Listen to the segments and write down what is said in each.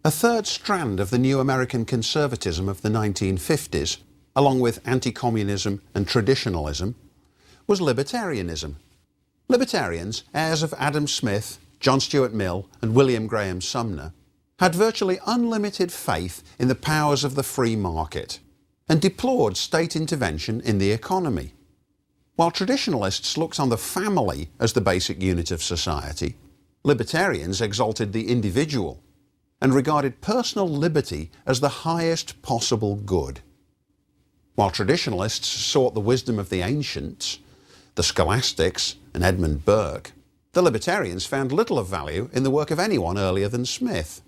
A third strand of the new American conservatism of the 1950s, along with anti-communism and traditionalism, was libertarianism. Libertarians, heirs of Adam Smith, John Stuart Mill and William Graham Sumner, had virtually unlimited faith in the powers of the free market and deplored state intervention in the economy. While traditionalists looked on the family as the basic unit of society, libertarians exalted the individual and regarded personal liberty as the highest possible good. While traditionalists sought the wisdom of the ancients, the scholastics and Edmund Burke, the libertarians found little of value in the work of anyone earlier than Smith.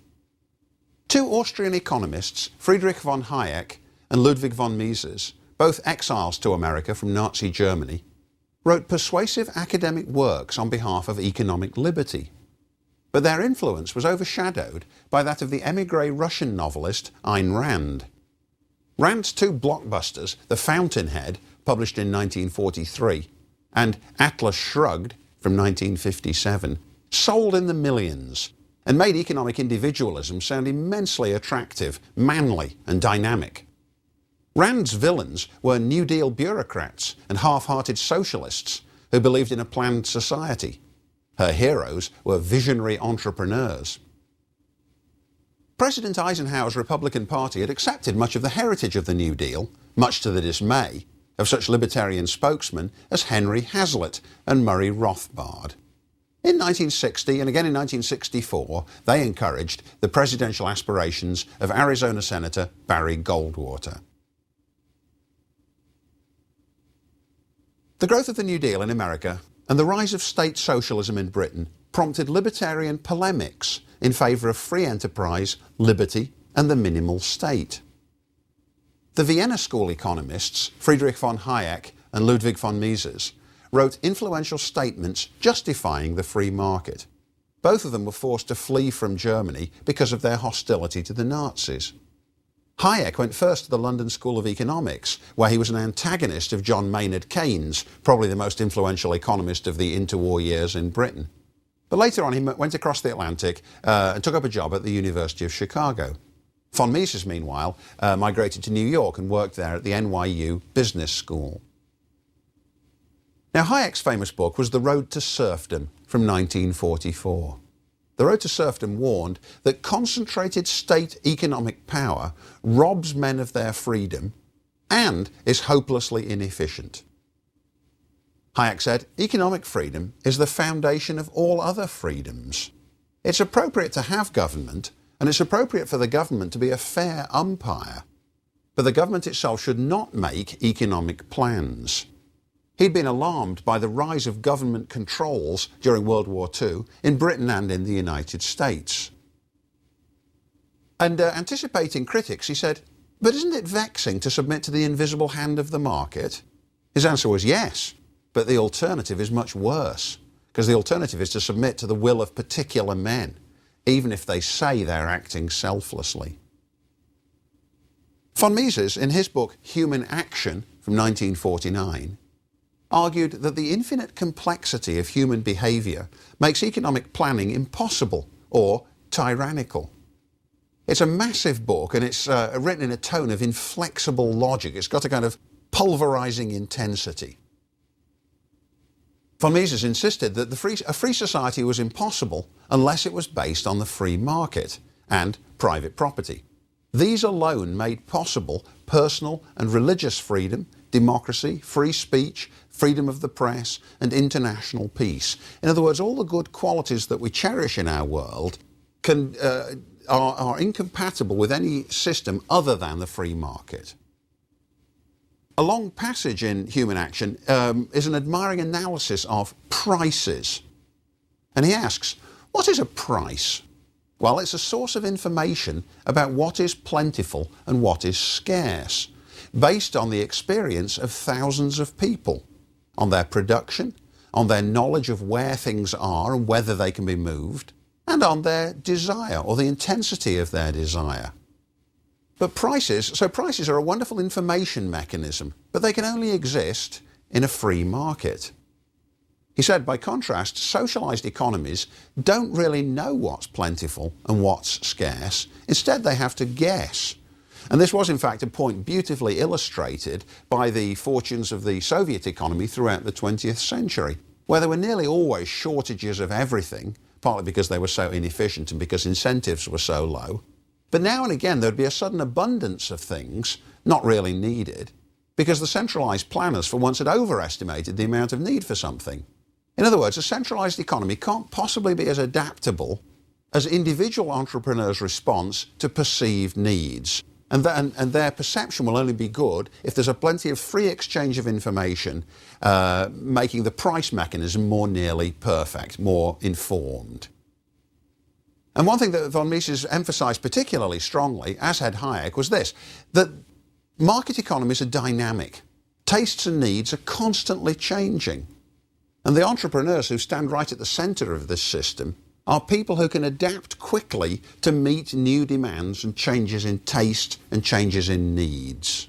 Two Austrian economists, Friedrich von Hayek and Ludwig von Mises, both exiles to America from Nazi Germany, wrote persuasive academic works on behalf of economic liberty. But their influence was overshadowed by that of the émigré Russian novelist Ayn Rand. Rand's two blockbusters, The Fountainhead, published in 1943, and Atlas Shrugged, from 1957, sold in the millions and made economic individualism sound immensely attractive, manly and dynamic. Rand's villains were New Deal bureaucrats and half-hearted socialists who believed in a planned society. Her heroes were visionary entrepreneurs. President Eisenhower's Republican Party had accepted much of the heritage of the New Deal, much to the dismay of such libertarian spokesmen as Henry Hazlitt and Murray Rothbard. In 1960 and again in 1964, they encouraged the presidential aspirations of Arizona Senator Barry Goldwater. The growth of the New Deal in America and the rise of state socialism in Britain prompted libertarian polemics in favour of free enterprise, liberty and the minimal state. The Vienna School economists, Friedrich von Hayek and Ludwig von Mises, wrote influential statements justifying the free market. Both of them were forced to flee from Germany because of their hostility to the Nazis. Hayek went first to the London School of Economics, where he was an antagonist of John Maynard Keynes, probably the most influential economist of the interwar years in Britain. But later on he went across the Atlantic and took up a job at the University of Chicago. Von Mises, meanwhile, migrated to New York and worked there at the NYU Business School. Now, Hayek's famous book was The Road to Serfdom from 1944. The Road to Serfdom warned that concentrated state economic power robs men of their freedom and is hopelessly inefficient. Hayek said, economic freedom is the foundation of all other freedoms. It's appropriate to have government, and it's appropriate for the government to be a fair umpire, but the government itself should not make economic plans. He'd been alarmed by the rise of government controls during World War II in Britain and in the United States. And anticipating critics, he said, but isn't it vexing to submit to the invisible hand of the market? His answer was yes, but the alternative is much worse, because the alternative is to submit to the will of particular men, even if they say they're acting selflessly. Von Mises, in his book Human Action from 1949, argued that the infinite complexity of human behaviour makes economic planning impossible or tyrannical. It's a massive book and it's written in a tone of inflexible logic. It's got a kind of pulverising intensity. Von Mises insisted that a free society was impossible unless it was based on the free market and private property. These alone made possible personal and religious freedom, democracy, free speech, freedom of the press, and international peace. In other words, all the good qualities that we cherish in our world are incompatible with any system other than the free market. A long passage in Human Action is an admiring analysis of prices. And he asks, what is a price? Well, it's a source of information about what is plentiful and what is scarce, based on the experience of thousands of people, on their production, on their knowledge of where things are and whether they can be moved, and on their desire or the intensity of their desire. But prices are a wonderful information mechanism, but they can only exist in a free market. He said, by contrast, socialised economies don't really know what's plentiful and what's scarce. Instead, they have to guess. And this was, in fact, a point beautifully illustrated by the fortunes of the Soviet economy throughout the 20th century, where there were nearly always shortages of everything, partly because they were so inefficient and because incentives were so low. But now and again, there'd be a sudden abundance of things not really needed, because the centralised planners for once had overestimated the amount of need for something. In other words, a centralised economy can't possibly be as adaptable as individual entrepreneurs' response to perceived needs. And their perception will only be good if there's a plenty of free exchange of information, making the price mechanism more nearly perfect, more informed. And one thing that von Mises emphasised particularly strongly, as had Hayek, was this, that market economies are dynamic. Tastes and needs are constantly changing. And the entrepreneurs who stand right at the centre of this system are people who can adapt quickly to meet new demands and changes in taste and changes in needs.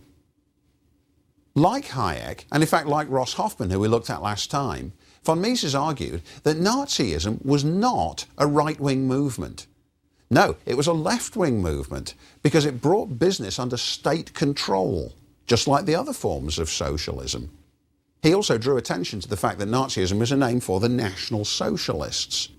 Like Hayek, and in fact like Ross Hoffman, who we looked at last time, von Mises argued that Nazism was not a right-wing movement. No, it was a left-wing movement because it brought business under state control, just like the other forms of socialism. He also drew attention to the fact that Nazism was a name for the National Socialists.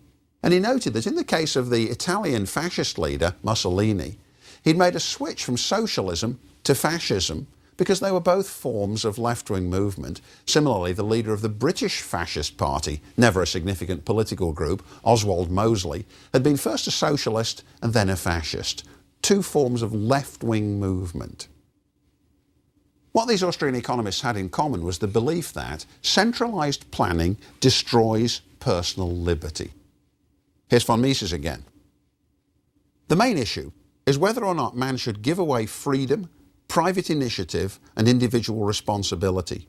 And he noted that in the case of the Italian fascist leader, Mussolini, he'd made a switch from socialism to fascism because they were both forms of left-wing movement. Similarly, the leader of the British Fascist Party, never a significant political group, Oswald Mosley, had been first a socialist and then a fascist. Two forms of left-wing movement. What these Austrian economists had in common was the belief that centralised planning destroys personal liberty. Here's von Mises again. The main issue is whether or not man should give away freedom, private initiative and individual responsibility,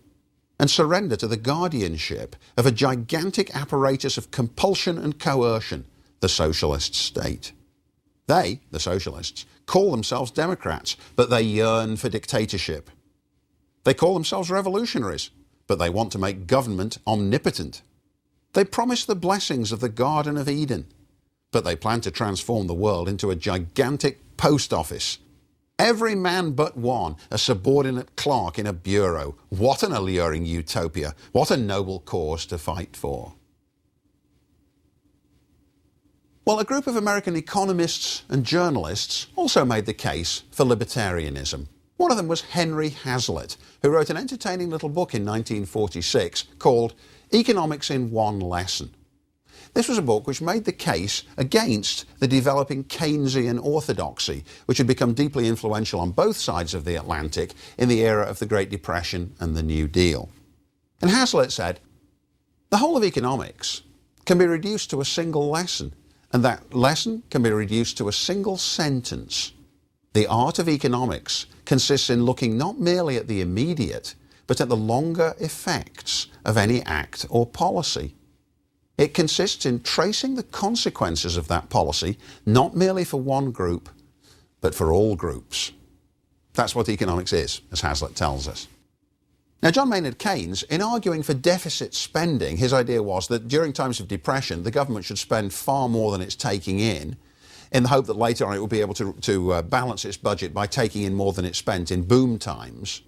and surrender to the guardianship of a gigantic apparatus of compulsion and coercion, the socialist state. They, the socialists, call themselves democrats, but they yearn for dictatorship. They call themselves revolutionaries, but they want to make government omnipotent. They promise the blessings of the Garden of Eden, but they plan to transform the world into a gigantic post office. Every man but one, a subordinate clerk in a bureau. What an alluring utopia. What a noble cause to fight for. Well, a group of American economists and journalists also made the case for libertarianism. One of them was Henry Hazlitt, who wrote an entertaining little book in 1946 called Economics in One Lesson. This was a book which made the case against the developing Keynesian orthodoxy, which had become deeply influential on both sides of the Atlantic in the era of the Great Depression and the New Deal. And Hazlitt said, the whole of economics can be reduced to a single lesson, and that lesson can be reduced to a single sentence. The art of economics consists in looking not merely at the immediate, but at the longer effects of any act or policy. It consists in tracing the consequences of that policy, not merely for one group, but for all groups. That's what economics is, as Hazlitt tells us. Now, John Maynard Keynes, in arguing for deficit spending, his idea was that during times of depression, the government should spend far more than it's taking in the hope that later on it will be able to balance its budget by taking in more than it spent in boom times.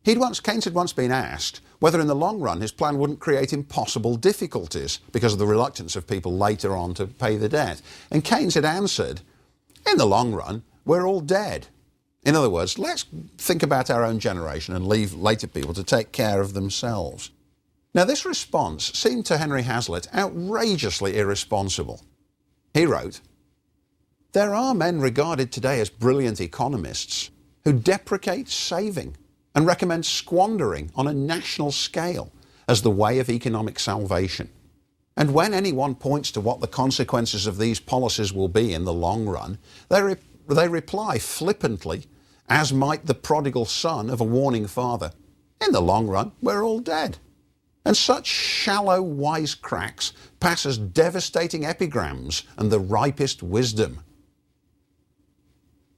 Keynes had once been asked whether in the long run his plan wouldn't create impossible difficulties because of the reluctance of people later on to pay the debt. And Keynes had answered, in the long run, we're all dead. In other words, let's think about our own generation and leave later people to take care of themselves. Now, this response seemed to Henry Hazlitt outrageously irresponsible. He wrote, there are men regarded today as brilliant economists who deprecate saving and recommend squandering on a national scale as the way of economic salvation. And when anyone points to what the consequences of these policies will be in the long run, they reply flippantly, as might the prodigal son of a warning father, in the long run, we're all dead. And such shallow wisecracks pass as devastating epigrams and the ripest wisdom.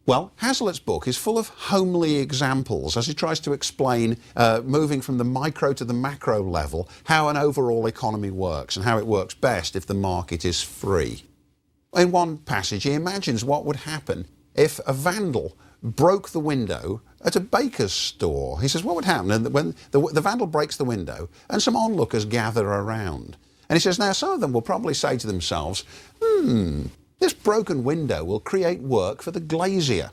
Well, Hazlitt's book is full of homely examples as he tries to explain, moving from the micro to the macro level, how an overall economy works and how it works best if the market is free. In one passage, he imagines what would happen if a vandal broke the window at a baker's store. He says, what would happen when the vandal breaks the window and some onlookers gather around? And he says, now some of them will probably say to themselves, this broken window will create work for the glazier,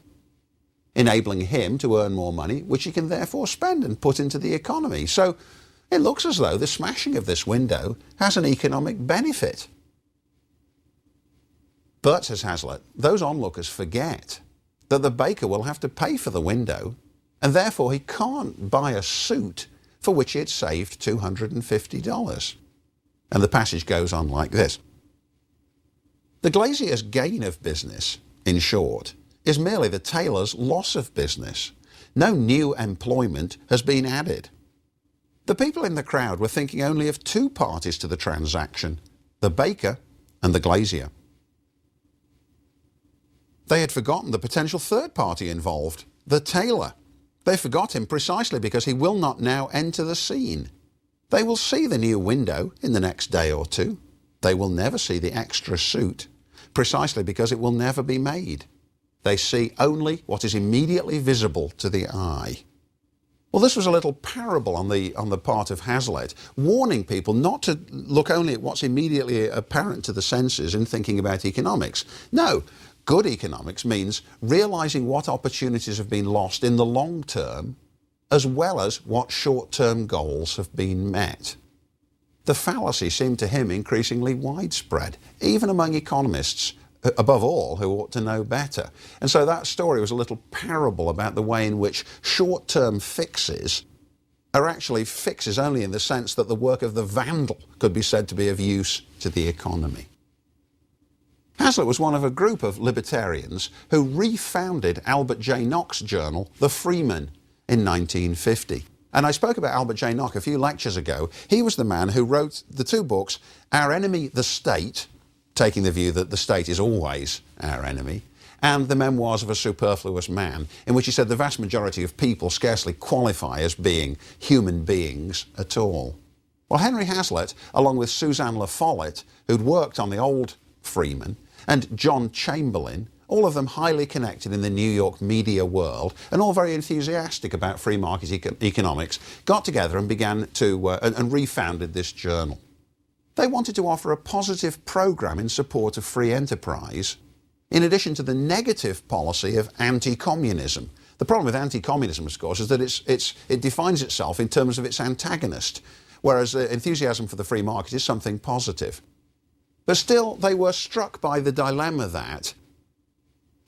enabling him to earn more money, which he can therefore spend and put into the economy. So it looks as though the smashing of this window has an economic benefit. But, says Hazlitt, those onlookers forget that the baker will have to pay for the window, and therefore he can't buy a suit for which he had saved $250. And the passage goes on like this. The glazier's gain of business, in short, is merely the tailor's loss of business. No new employment has been added. The people in the crowd were thinking only of two parties to the transaction, the baker and the glazier. They had forgotten the potential third party involved, the tailor. They forgot him precisely because he will not now enter the scene. They will see the new window in the next day or two. They will never see the extra suit, precisely because it will never be made. They see only what is immediately visible to the eye. Well, this was a little parable on the part of Hazlitt, warning people not to look only at what's immediately apparent to the senses in thinking about economics. No, good economics means realizing what opportunities have been lost in the long term, as well as what short-term goals have been met. The fallacy seemed to him increasingly widespread, even among economists, above all, who ought to know better. And so that story was a little parable about the way in which short-term fixes are actually fixes only in the sense that the work of the vandal could be said to be of use to the economy. Hazlitt was one of a group of libertarians who refounded Albert J. Nock's journal, The Freeman, in 1950. And I spoke about Albert J. Nock a few lectures ago. He was the man who wrote the two books, Our Enemy, the State, taking the view that the state is always our enemy, and The Memoirs of a Superfluous Man, in which he said the vast majority of people scarcely qualify as being human beings at all. Well, Henry Hazlitt, along with Suzanne Le Follett, who'd worked on the old Freeman, and John Chamberlain, all of them highly connected in the New York media world and all very enthusiastic about free market economics, got together and began to and refounded this journal. They wanted to offer a positive program in support of free enterprise, in addition to the negative policy of anti-communism. The problem with anti-communism, of course, is that it defines itself in terms of its antagonist, whereas enthusiasm for the free market is something positive. But still, they were struck by the dilemma that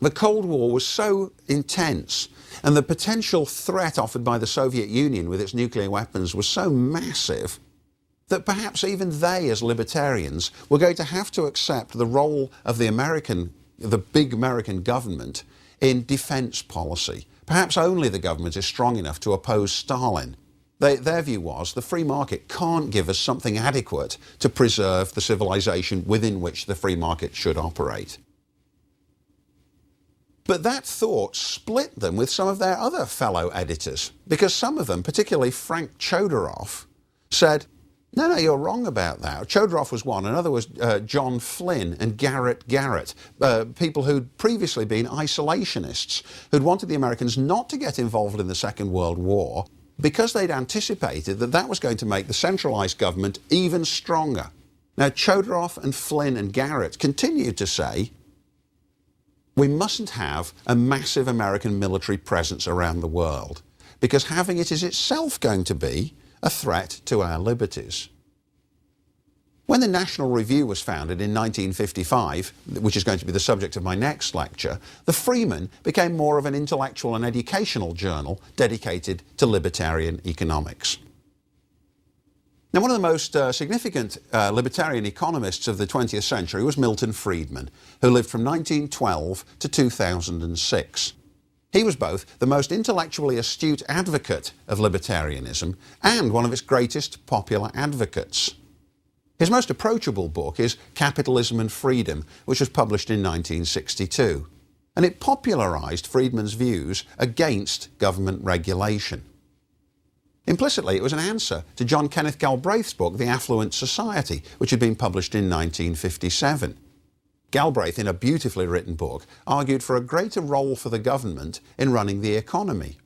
the Cold War was so intense and the potential threat offered by the Soviet Union with its nuclear weapons was so massive that perhaps even they, as libertarians, were going to have to accept the role of the big American government in defense policy. Perhaps only the government is strong enough to oppose Stalin. Their view was the free market can't give us something adequate to preserve the civilization within which the free market should operate. But that thought split them with some of their other fellow editors, because some of them, particularly Frank Chodorow, said, no, you're wrong about that. Chodorow was one. Another was John Flynn and Garrett Garrett, people who'd previously been isolationists, who'd wanted the Americans not to get involved in the Second World War because they'd anticipated that that was going to make the centralized government even stronger. Now, Chodorow and Flynn and Garrett continued to say, we mustn't have a massive American military presence around the world, because having it is itself going to be a threat to our liberties. When the National Review was founded in 1955, which is going to be the subject of my next lecture, the Freeman became more of an intellectual and educational journal dedicated to libertarian economics. Now, one of the most significant libertarian economists of the 20th century was Milton Friedman, who lived from 1912 to 2006. He was both the most intellectually astute advocate of libertarianism and one of its greatest popular advocates. His most approachable book is Capitalism and Freedom, which was published in 1962. and it popularised Friedman's views against government regulation. Implicitly, it was an answer to John Kenneth Galbraith's book, The Affluent Society, which had been published in 1957. Galbraith, in a beautifully written book, argued for a greater role for the government in running the economy.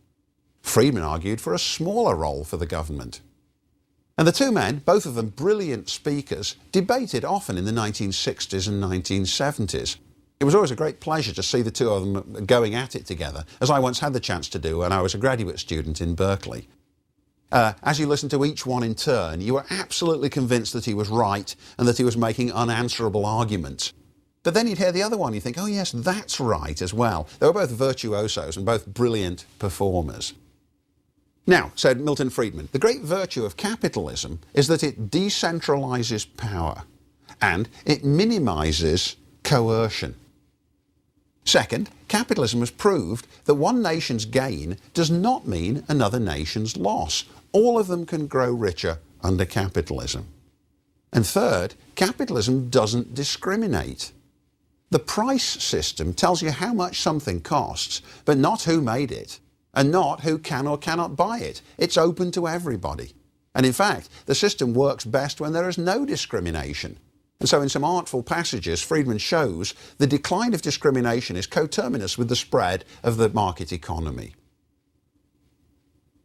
Friedman argued for a smaller role for the government. And the two men, both of them brilliant speakers, debated often in the 1960s and 1970s. It was always a great pleasure to see the two of them going at it together, as I once had the chance to do when I was a graduate student in Berkeley. As you listened to each one in turn, you were absolutely convinced that he was right and that he was making unanswerable arguments. But then you'd hear the other one, you think, oh yes, that's right as well. They were both virtuosos and both brilliant performers. Now, said Milton Friedman, the great virtue of capitalism is that it decentralizes power and it minimizes coercion. Second, capitalism has proved that one nation's gain does not mean another nation's loss. All of them can grow richer under capitalism. And third, capitalism doesn't discriminate. The price system tells you how much something costs, but not who made it, and not who can or cannot buy it. It's open to everybody. And in fact, the system works best when there is no discrimination. And so in some artful passages, Friedman shows the decline of discrimination is coterminous with the spread of the market economy.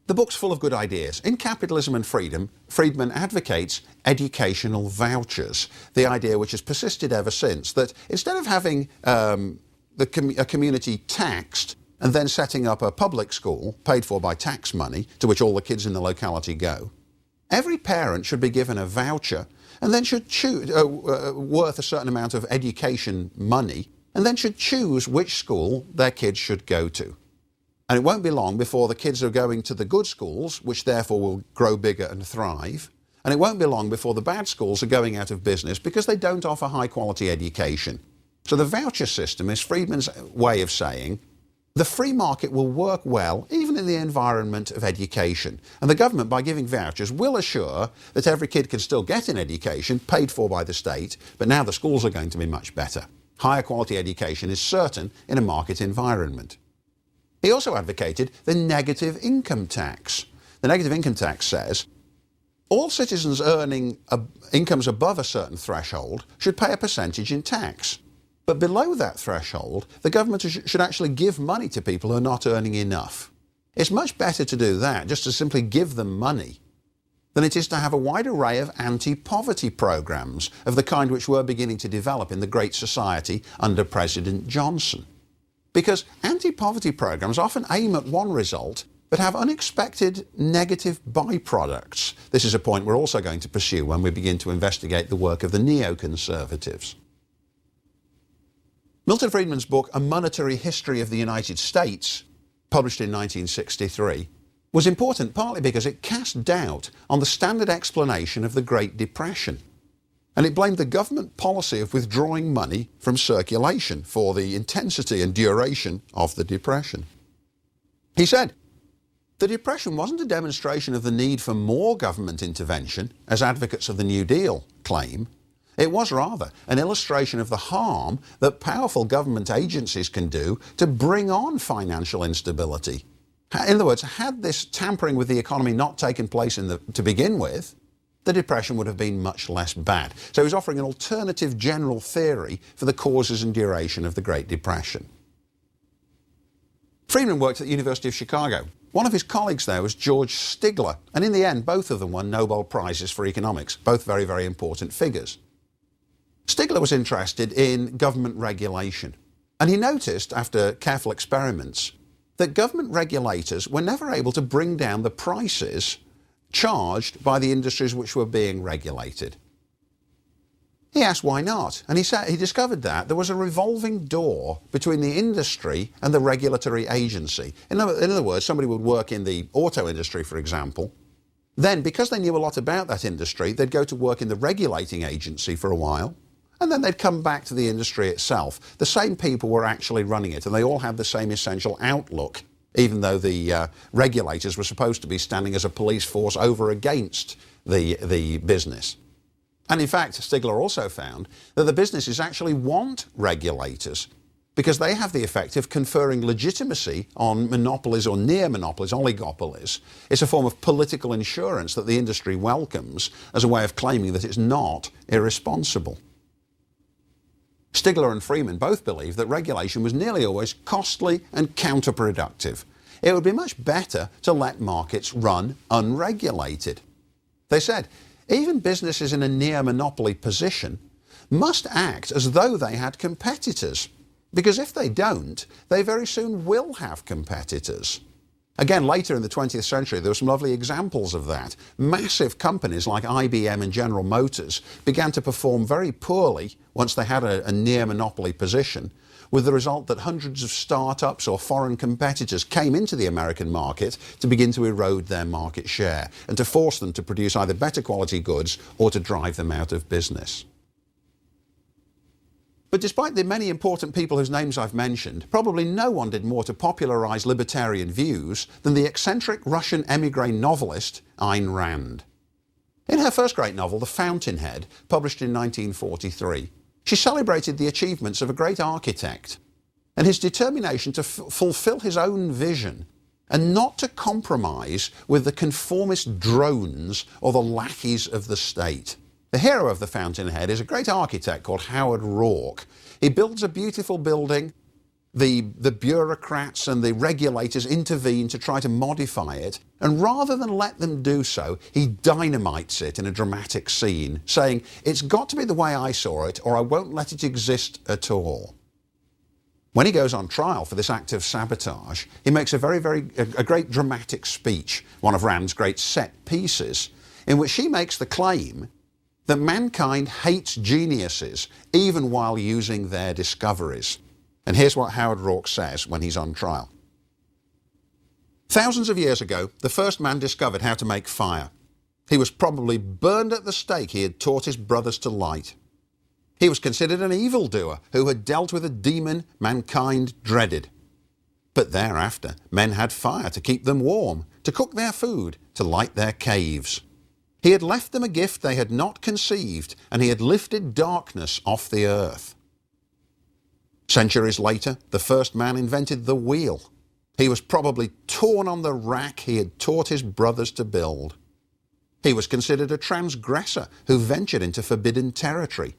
The book's full of good ideas. In Capitalism and Freedom, Friedman advocates educational vouchers, the idea which has persisted ever since, that instead of having a community taxed and then setting up a public school paid for by tax money to which all the kids in the locality go, every parent should be given a voucher and then should choose, worth a certain amount of education money, and then should choose which school their kids should go to. And it won't be long before the kids are going to the good schools, which therefore will grow bigger and thrive. And it won't be long before the bad schools are going out of business because they don't offer high quality education. So the voucher system is Friedman's way of saying the free market will work well even in the environment of education. And the government, by giving vouchers, will assure that every kid can still get an education paid for by the state, but now the schools are going to be much better. Higher quality education is certain in a market environment. He also advocated the negative income tax. The negative income tax says all citizens earning incomes above a certain threshold should pay a percentage in tax. But below that threshold, the government should actually give money to people who are not earning enough. It's much better to do that, just to simply give them money, than it is to have a wide array of anti-poverty programs of the kind which were beginning to develop in the Great Society under President Johnson. Because anti-poverty programs often aim at one result, but have unexpected negative byproducts. This is a point we're also going to pursue when we begin to investigate the work of the neoconservatives. Milton Friedman's book, A Monetary History of the United States, published in 1963, was important partly because it cast doubt on the standard explanation of the Great Depression. And it blamed the government policy of withdrawing money from circulation for the intensity and duration of the Depression. He said, the Depression wasn't a demonstration of the need for more government intervention, as advocates of the New Deal claim. It was rather an illustration of the harm that powerful government agencies can do to bring on financial instability. In other words, had this tampering with the economy not taken place to begin with, the Depression would have been much less bad. So he's offering an alternative general theory for the causes and duration of the Great Depression. Friedman worked at the University of Chicago. One of his colleagues there was George Stigler, and in the end both of them won Nobel Prizes for economics, both very, very important figures. Stigler was interested in government regulation, and he noticed, after careful experiments, that government regulators were never able to bring down the prices charged by the industries which were being regulated. He asked why not, and he discovered that there was a revolving door between the industry and the regulatory agency. In other words, somebody would work in the auto industry, for example. Then, because they knew a lot about that industry, they'd go to work in the regulating agency for a while, and then they'd come back to the industry itself. The same people were actually running it, and they all had the same essential outlook, even though the regulators were supposed to be standing as a police force over against the business. And in fact, Stigler also found that the businesses actually want regulators because they have the effect of conferring legitimacy on monopolies or near monopolies, oligopolies. It's a form of political insurance that the industry welcomes as a way of claiming that it's not irresponsible. Stigler and Freeman both believed that regulation was nearly always costly and counterproductive. It would be much better to let markets run unregulated. They said, even businesses in a near monopoly position must act as though they had competitors, because if they don't, they very soon will have competitors. Again, later in the 20th century, there were some lovely examples of that. Massive companies like IBM and General Motors began to perform very poorly once they had a near monopoly position, with the result that hundreds of startups or foreign competitors came into the American market to begin to erode their market share and to force them to produce either better quality goods or to drive them out of business. But despite the many important people whose names I've mentioned, probably no one did more to popularise libertarian views than the eccentric Russian émigré novelist Ayn Rand. In her first great novel, The Fountainhead, published in 1943, she celebrated the achievements of a great architect and his determination to fulfil his own vision and not to compromise with the conformist drones or the lackeys of the state. The hero of The Fountainhead is a great architect called Howard Rourke. He builds a beautiful building. The bureaucrats and the regulators intervene to try to modify it, and rather than let them do so, he dynamites it in a dramatic scene, saying, "It's got to be the way I saw it, or I won't let it exist at all." When he goes on trial for this act of sabotage, he makes a great dramatic speech, one of Rand's great set pieces, in which she makes the claim that mankind hates geniuses even while using their discoveries. And here's what Howard Rourke says when he's on trial. Thousands of years ago, the first man discovered how to make fire. He was probably burned at the stake he had taught his brothers to light. He was considered an evildoer who had dealt with a demon mankind dreaded. But thereafter, men had fire to keep them warm, to cook their food, to light their caves. He had left them a gift they had not conceived, and he had lifted darkness off the earth. Centuries later, the first man invented the wheel. He was probably torn on the rack he had taught his brothers to build. He was considered a transgressor who ventured into forbidden territory.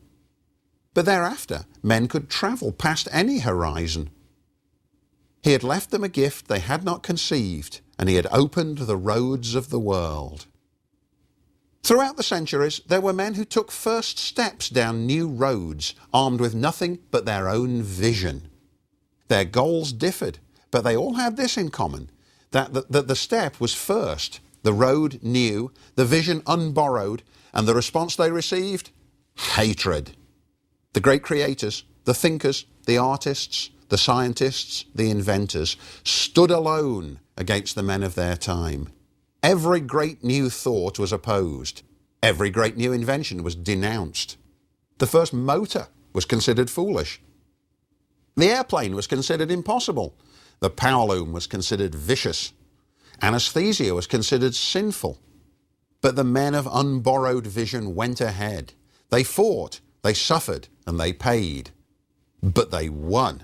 But thereafter, men could travel past any horizon. He had left them a gift they had not conceived, and he had opened the roads of the world. Throughout the centuries, there were men who took first steps down new roads, armed with nothing but their own vision. Their goals differed, but they all had this in common, that the step was first, the road new, the vision unborrowed, and the response they received? Hatred. The great creators, the thinkers, the artists, the scientists, the inventors, stood alone against the men of their time. Every great new thought was opposed. Every great new invention was denounced. The first motor was considered foolish. The airplane was considered impossible. The power loom was considered vicious. Anesthesia was considered sinful. But the men of unborrowed vision went ahead. They fought, they suffered, and they paid. But they won.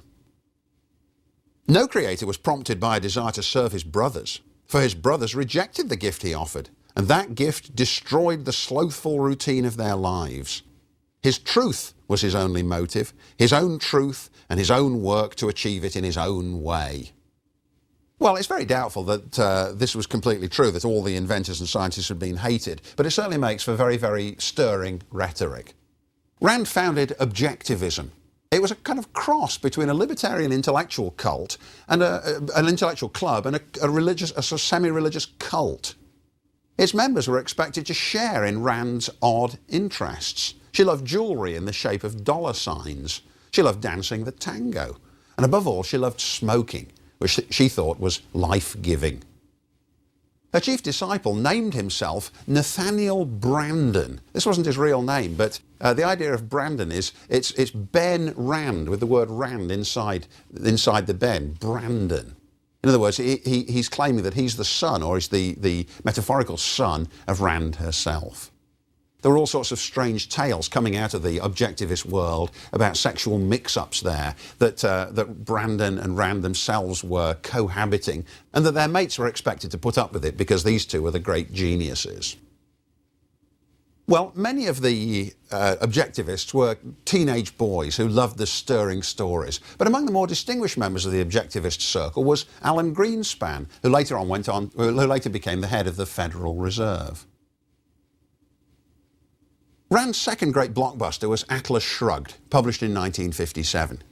No creator was prompted by a desire to serve his brothers, for his brothers rejected the gift he offered, and that gift destroyed the slothful routine of their lives. His truth was his only motive, his own truth and his own work to achieve it in his own way. Well, it's very doubtful that this was completely true, that all the inventors and scientists had been hated, but it certainly makes for very, very stirring rhetoric. Rand founded objectivism. It was a kind of cross between a libertarian intellectual cult and an intellectual club and a semi-religious cult. Its members were expected to share in Rand's odd interests. She loved jewellery in the shape of dollar signs. She loved dancing the tango. And above all, she loved smoking, which she thought was life-giving. Her chief disciple named himself Nathaniel Brandon. This wasn't his real name, but the idea of Brandon is it's Ben Rand, with the word Rand inside the Ben, Brandon. In other words, he's claiming that he's the son, or he's the metaphorical son of Rand herself. There were all sorts of strange tales coming out of the objectivist world about sexual mix-ups there, that Brandon and Rand themselves were cohabiting, and that their mates were expected to put up with it because these two were the great geniuses. Well, many of the objectivists were teenage boys who loved the stirring stories. But among the more distinguished members of the objectivist circle was Alan Greenspan, who later became the head of the Federal Reserve. Rand's second great blockbuster was Atlas Shrugged, published in 1957.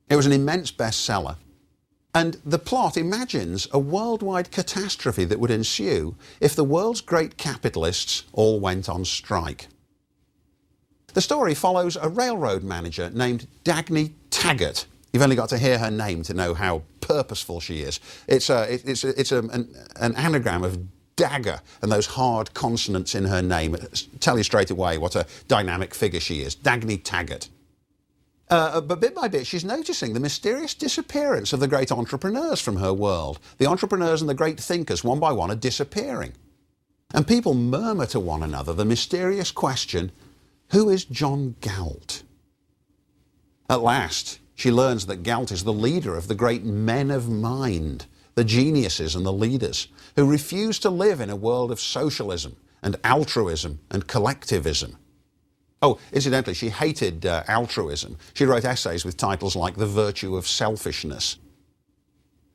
It was an immense bestseller, and the plot imagines a worldwide catastrophe that would ensue if the world's great capitalists all went on strike. The story follows a railroad manager named Dagny Taggart. You've only got to hear her name to know how purposeful she is. It's an anagram of dagger, and those hard consonants in her name tell you straight away what a dynamic figure she is. Dagny Taggart. But bit by bit, she's noticing the mysterious disappearance of the great entrepreneurs from her world. The entrepreneurs and the great thinkers, one by one, are disappearing. And people murmur to one another the mysterious question, who is John Galt? At last, she learns that Galt is the leader of the great men of mind, the geniuses and the leaders, who refuse to live in a world of socialism and altruism and collectivism. Oh, incidentally, she hated altruism. She wrote essays with titles like The Virtue of Selfishness.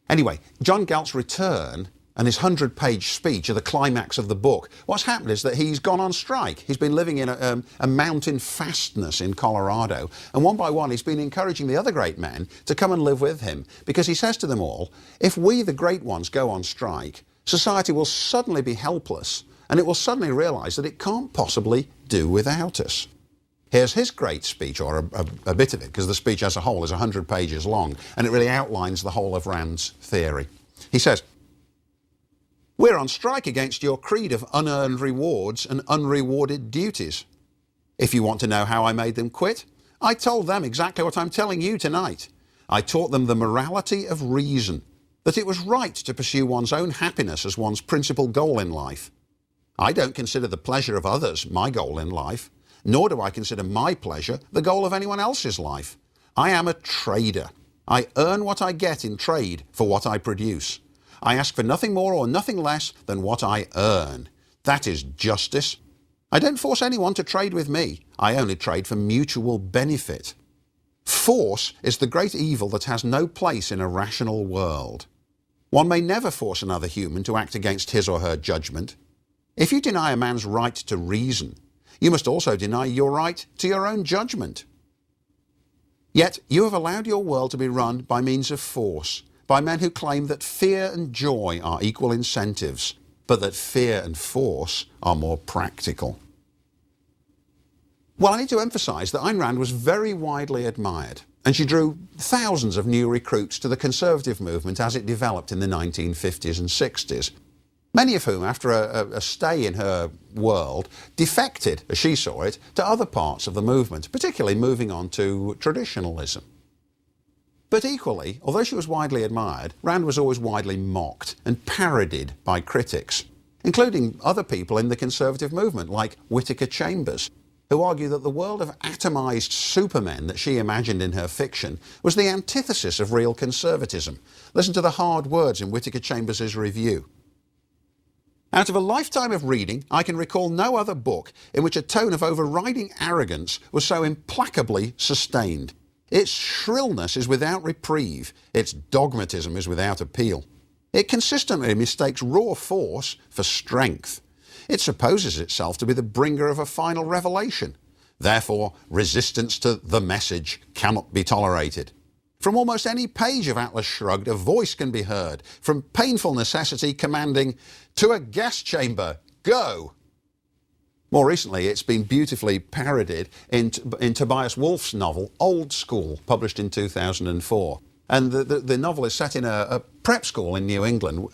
Anyway, John Galt's return and his 100-page speech are the climax of the book. What's happened is that he's gone on strike. He's been living in a mountain fastness in Colorado, and one by one he's been encouraging the other great men to come and live with him, because he says to them all, if we, the great ones, go on strike, society will suddenly be helpless, and it will suddenly realise that it can't possibly do without us. Here's his great speech, or a bit of it, because the speech as a whole is 100 pages long, and it really outlines the whole of Rand's theory. He says, we're on strike against your creed of unearned rewards and unrewarded duties. If you want to know how I made them quit, I told them exactly what I'm telling you tonight. I taught them the morality of reason, that it was right to pursue one's own happiness as one's principal goal in life. I don't consider the pleasure of others my goal in life, nor do I consider my pleasure the goal of anyone else's life. I am a trader. I earn what I get in trade for what I produce. I ask for nothing more or nothing less than what I earn. That is justice. I don't force anyone to trade with me. I only trade for mutual benefit. Force is the great evil that has no place in a rational world. One may never force another human to act against his or her judgment. If you deny a man's right to reason, you must also deny your right to your own judgment. Yet you have allowed your world to be run by means of force, by men who claim that fear and joy are equal incentives, but that fear and force are more practical. Well, I need to emphasise that Ayn Rand was very widely admired, and she drew thousands of new recruits to the conservative movement as it developed in the 1950s and 60s. Many of whom, after a stay in her world, defected, as she saw it, to other parts of the movement, particularly moving on to traditionalism. But equally, although she was widely admired, Rand was always widely mocked and parodied by critics, including other people in the conservative movement, like Whittaker Chambers, who argue that the world of atomised supermen that she imagined in her fiction was the antithesis of real conservatism. Listen to the hard words in Whittaker Chambers' review. Out of a lifetime of reading, I can recall no other book in which a tone of overriding arrogance was so implacably sustained. Its shrillness is without reprieve. Its dogmatism is without appeal. It consistently mistakes raw force for strength. It supposes itself to be the bringer of a final revelation. Therefore, resistance to the message cannot be tolerated. From almost any page of Atlas Shrugged, a voice can be heard, from painful necessity commanding, "To a gas chamber, go!" More recently, it's been beautifully parodied in Tobias Wolff's novel, Old School, published in 2004. And the novel is set in a prep school in New England,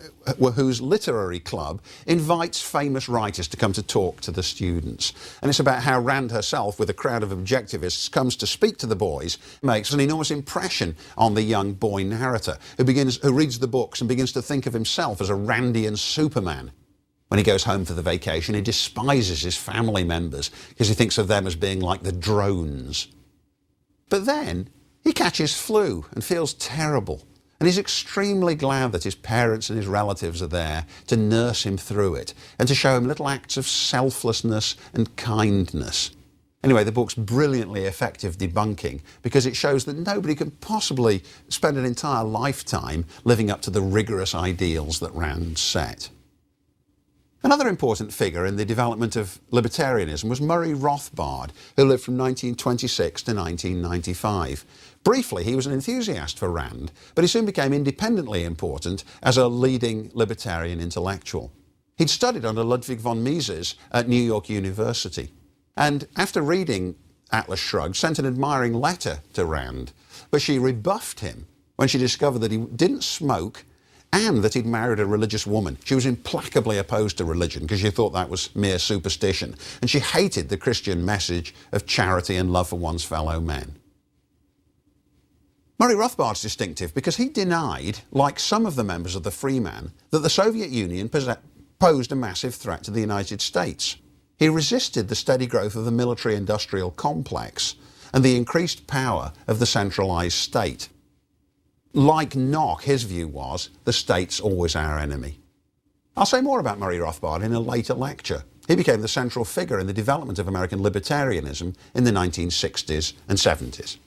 whose literary club invites famous writers to come to talk to the students. And it's about how Rand herself, with a crowd of objectivists, comes to speak to the boys, makes an enormous impression on the young boy narrator, who reads the books and begins to think of himself as a Randian Superman. When he goes home for the vacation, he despises his family members because he thinks of them as being like the drones. But then he catches flu and feels terrible. And he's extremely glad that his parents and his relatives are there to nurse him through it and to show him little acts of selflessness and kindness. Anyway, the book's brilliantly effective debunking because it shows that nobody can possibly spend an entire lifetime living up to the rigorous ideals that Rand set. Another important figure in the development of libertarianism was Murray Rothbard, who lived from 1926 to 1995. Briefly, he was an enthusiast for Rand, but he soon became independently important as a leading libertarian intellectual. He'd studied under Ludwig von Mises at New York University, and after reading Atlas Shrugged, sent an admiring letter to Rand, but she rebuffed him when she discovered that he didn't smoke and that he'd married a religious woman. She was implacably opposed to religion because she thought that was mere superstition, and she hated the Christian message of charity and love for one's fellow men. Murray Rothbard's distinctive because he denied, like some of the members of the Freeman, that the Soviet Union posed a massive threat to the United States. He resisted the steady growth of the military-industrial complex and the increased power of the centralised state. Like Nock, his view was, the state's always our enemy. I'll say more about Murray Rothbard in a later lecture. He became the central figure in the development of American libertarianism in the 1960s and 70s.